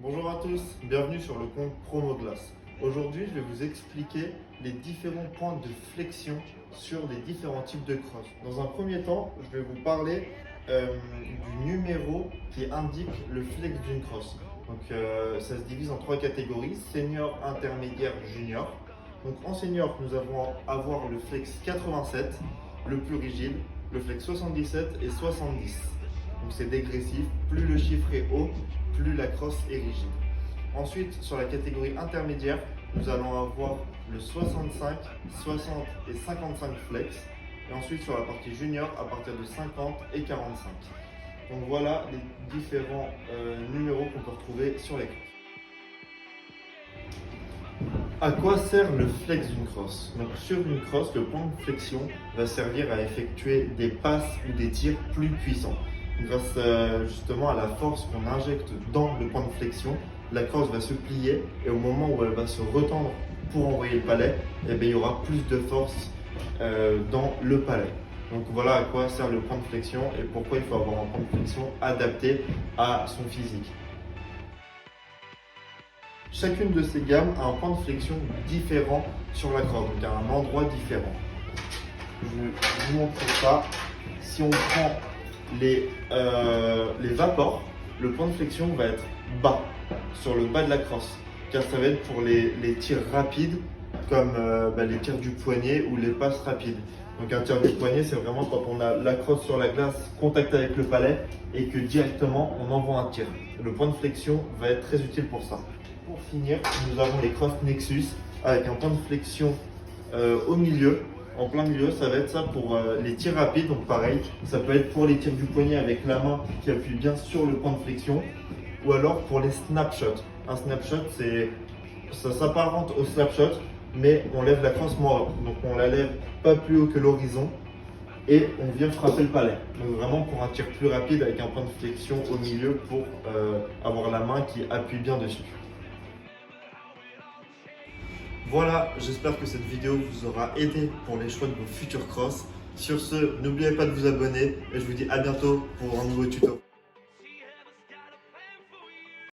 Bonjour à tous, bienvenue sur le compte Promoglace. Aujourd'hui, je vais vous expliquer les différents points de flexion sur les différents types de crosse. Dans un premier temps, je vais vous parler du numéro qui indique le flex d'une crosse. Donc, ça se divise en trois catégories, senior, intermédiaire, junior. Donc, en senior, nous allons avoir le flex 87, le plus rigide, le flex 77 et 70. Donc c'est dégressif, plus le chiffre est haut, plus la crosse est rigide. Ensuite, sur la catégorie intermédiaire, nous allons avoir le 65, 60 et 55 flex. Et ensuite, sur la partie junior, à partir de 50 et 45. Donc voilà les différents numéros qu'on peut retrouver sur les crosses. À quoi sert le flex d'une crosse? Donc sur une crosse, le point de flexion va servir à effectuer des passes ou des tirs plus puissants. Grâce justement à la force qu'on injecte dans le point de flexion, la crosse va se plier et au moment où elle va se retendre pour envoyer le palais, eh bien, il y aura plus de force dans le palais. Donc voilà à quoi sert le point de flexion et pourquoi il faut avoir un point de flexion adapté à son physique. Chacune de ces gammes a un point de flexion différent sur la crosse, donc à un endroit différent. Je vais vous montrer ça. Si on prend les vapors, le point de flexion va être bas, sur le bas de la crosse, car ça va être pour les tirs rapides, comme les tirs du poignet ou les passes rapides. Donc un tir du poignet, c'est vraiment quand on a la crosse sur la glace, contact avec le palais, et que directement on envoie un tir. Le point de flexion va être très utile pour ça. Pour finir, nous avons les crosses Nexus, avec un point de flexion au milieu. En plein milieu, ça va être ça pour les tirs rapides, donc pareil, ça peut être pour les tirs du poignet avec la main qui appuie bien sur le point de flexion, ou alors pour les snapshots. Un snapshot, ça s'apparente au snapshot, mais on lève la crosse moins haut, donc on la lève pas plus haut que l'horizon et on vient frapper le palais. Donc vraiment pour un tir plus rapide avec un point de flexion au milieu pour avoir la main qui appuie bien dessus. Voilà, j'espère que cette vidéo vous aura aidé pour les choix de vos futures crosses. Sur ce, n'oubliez pas de vous abonner et je vous dis à bientôt pour un nouveau tuto.